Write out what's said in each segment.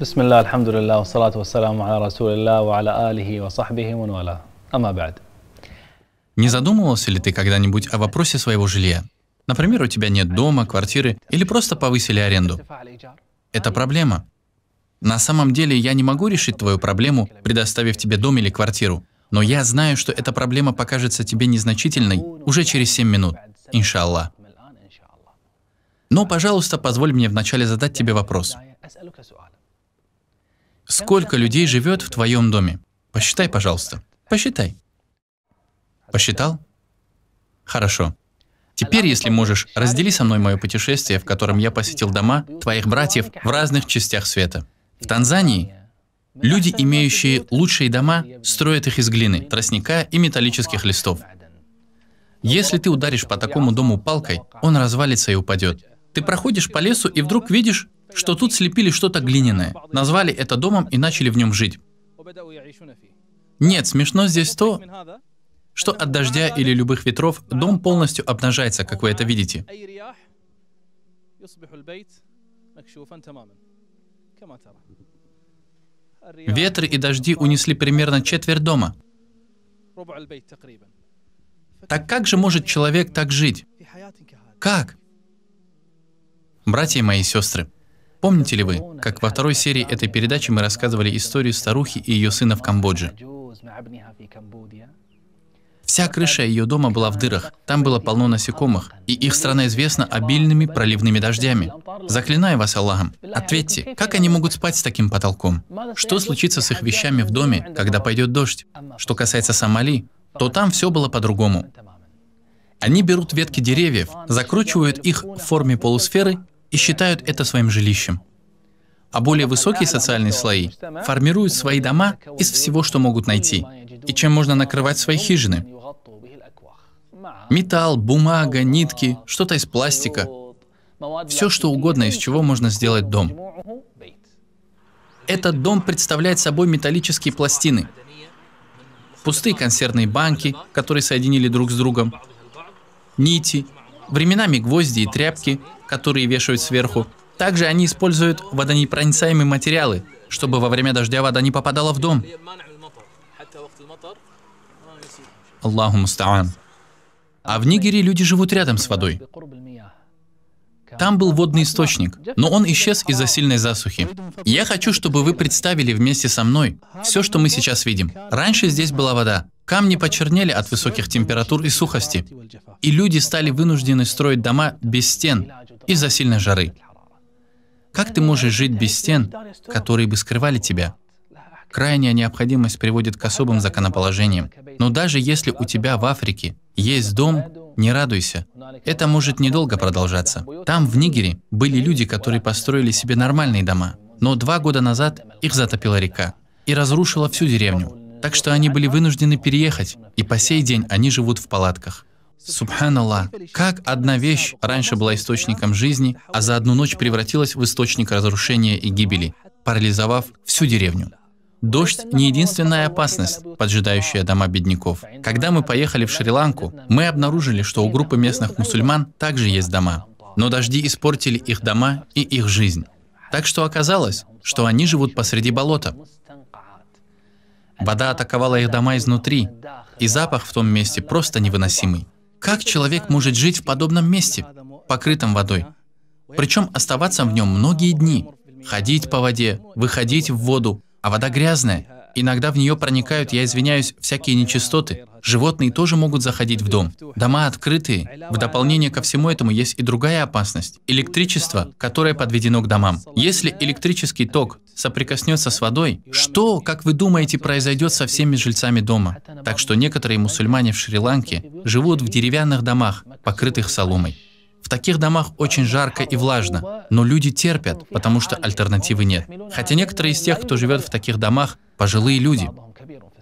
بسم الله الحمد لله والصلاة والسلام على رسول الله وعلى آله وصحبه ومن والاه. أما بعد. Не задумывался ли ты когда-нибудь о вопросе своего жилья? Например, у тебя нет дома, квартиры или просто повысили аренду. Это проблема. На самом деле я не могу решить твою проблему, предоставив тебе дом или квартиру. Но я знаю, что эта проблема покажется тебе незначительной уже через 7 минут, иншаллах. Но, пожалуйста, позволь мне вначале задать тебе вопрос. Сколько людей живет в твоем доме? Посчитай, пожалуйста. Посчитай. Посчитал? Хорошо. Теперь, если можешь, раздели со мной мое путешествие, в котором я посетил дома твоих братьев в разных частях света. В Танзании люди, имеющие лучшие дома, строят их из глины, тростника и металлических листов. Если ты ударишь по такому дому палкой, он развалится и упадет. Ты проходишь по лесу и вдруг видишь, что тут слепили что-то глиняное, назвали это домом и начали в нем жить. Нет, смешно здесь то, что от дождя или любых ветров дом полностью обнажается, как вы это видите. Ветры и дожди унесли примерно четверть дома. Так как же может человек так жить? Как? Братья мои и сестры, помните ли вы, как во второй серии этой передачи мы рассказывали историю старухи и ее сына в Камбодже? Вся крыша ее дома была в дырах, там было полно насекомых, и их страна известна обильными проливными дождями. Заклинаю вас Аллахом, ответьте, как они могут спать с таким потолком? Что случится с их вещами в доме, когда пойдет дождь? Что касается Сомали, то там все было по-другому. Они берут ветки деревьев, закручивают их в форме полусферы и считают это своим жилищем. А более высокие социальные слои формируют свои дома из всего, что могут найти, и чем можно накрывать свои хижины. Металл, бумага, нитки, что-то из пластика. Все, что угодно, из чего можно сделать дом. Этот дом представляет собой металлические пластины, пустые консервные банки, которые соединили друг с другом, нити, временами гвозди и тряпки, которые вешают сверху. Также они используют водонепроницаемые материалы, чтобы во время дождя вода не попадала в дом. Аллаху муста'ан. А в Нигере люди живут рядом с водой. Там был водный источник, но он исчез из-за сильной засухи. Я хочу, чтобы вы представили вместе со мной все, что мы сейчас видим. Раньше здесь была вода, камни почернели от высоких температур и сухости, и люди стали вынуждены строить дома без стен из-за сильной жары. Как ты можешь жить без стен, которые бы скрывали тебя? Крайняя необходимость приводит к особым законоположениям. Но даже если у тебя в Африке есть дом, не радуйся. Это может недолго продолжаться. Там, в Нигере, были люди, которые построили себе нормальные дома. Но 2 года назад их затопила река и разрушила всю деревню. Так что они были вынуждены переехать, и по сей день они живут в палатках. Субханаллах, как одна вещь раньше была источником жизни, а за одну ночь превратилась в источник разрушения и гибели, парализовав всю деревню. Дождь – не единственная опасность, поджидающая дома бедняков. Когда мы поехали в Шри-Ланку, мы обнаружили, что у группы местных мусульман также есть дома. Но дожди испортили их дома и их жизнь. Так что оказалось, что они живут посреди болота. Вода атаковала их дома изнутри, и запах в том месте просто невыносимый. Как человек может жить в подобном месте, покрытом водой? Причем оставаться в нем многие дни, ходить по воде, выходить в воду, а вода грязная. Иногда в нее проникают, я извиняюсь, всякие нечистоты. Животные тоже могут заходить в дом. Дома открытые. В дополнение ко всему этому есть и другая опасность. Электричество, которое подведено к домам. Если электрический ток соприкоснется с водой, что, как вы думаете, произойдет со всеми жильцами дома? Так что некоторые мусульмане в Шри-Ланке живут в деревянных домах, покрытых соломой. В таких домах очень жарко и влажно, но люди терпят, потому что альтернативы нет. Хотя некоторые из тех, кто живет в таких домах, пожилые люди.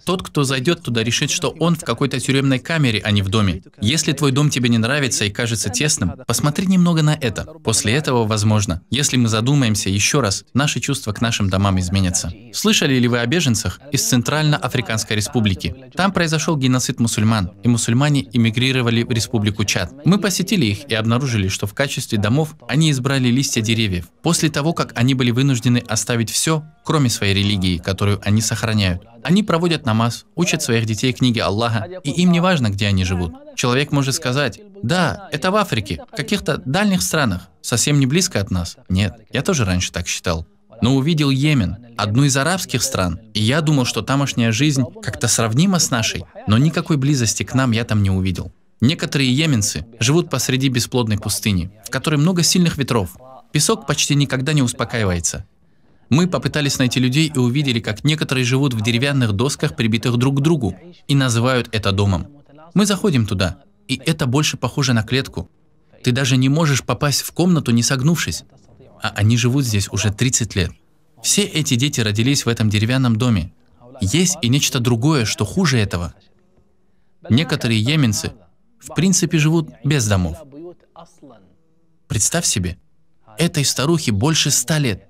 Тот, кто зайдет туда, решит, что он в какой-то тюремной камере, а не в доме. Если твой дом тебе не нравится и кажется тесным, посмотри немного на это. После этого, возможно, если мы задумаемся еще раз, наши чувства к нашим домам изменятся. Слышали ли вы о беженцах из Центрально-Африканской Республики? Там произошел геноцид мусульман, и мусульмане эмигрировали в Республику Чад. Мы посетили их и обнаружили, что в качестве домов они избрали листья деревьев. После того, как они были вынуждены оставить все, кроме своей религии, которую они сохраняют. Они проводят намаз, учат своих детей книги Аллаха, и им не важно, где они живут. Человек может сказать: да, это в Африке, в каких-то дальних странах, совсем не близко от нас. Нет, я тоже раньше так считал. Но увидел Йемен, одну из арабских стран, и я думал, что тамошняя жизнь как-то сравнима с нашей, но никакой близости к нам я там не увидел. Некоторые йеменцы живут посреди бесплодной пустыни, в которой много сильных ветров. Песок почти никогда не успокаивается. Мы попытались найти людей и увидели, как некоторые живут в деревянных досках, прибитых друг к другу, и называют это домом. Мы заходим туда, и это больше похоже на клетку. Ты даже не можешь попасть в комнату, не согнувшись. А они живут здесь уже 30 лет. Все эти дети родились в этом деревянном доме. Есть и нечто другое, что хуже этого. Некоторые йеменцы, в принципе, живут без домов. Представь себе, этой старухе больше 100 лет.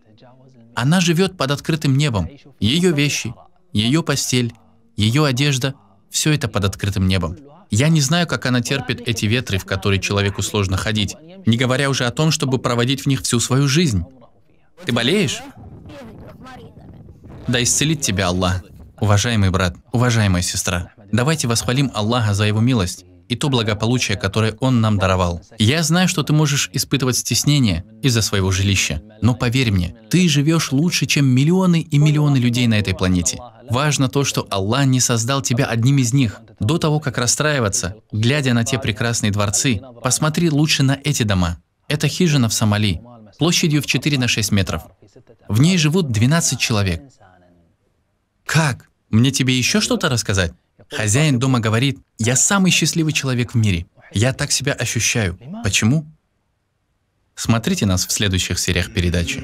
Она живет под открытым небом. Ее вещи, ее постель, ее одежда – все это под открытым небом. Я не знаю, как она терпит эти ветры, в которые человеку сложно ходить, не говоря уже о том, чтобы проводить в них всю свою жизнь. Ты болеешь? Да исцелит тебя Аллах. Уважаемый брат, уважаемая сестра, давайте восхвалим Аллаха за Его милость и то благополучие, которое Он нам даровал. Я знаю, что ты можешь испытывать стеснение из-за своего жилища, но поверь мне, ты живешь лучше, чем миллионы и миллионы людей на этой планете. Важно то, что Аллах не создал тебя одним из них. До того, как расстраиваться, глядя на те прекрасные дворцы, посмотри лучше на эти дома. Это хижина в Сомали, площадью в 4 на 6 метров. В ней живут 12 человек. Как? Мне тебе еще что-то рассказать? Хозяин дома говорит: я самый счастливый человек в мире. Я так себя ощущаю. Почему? Смотрите нас в следующих сериях передачи.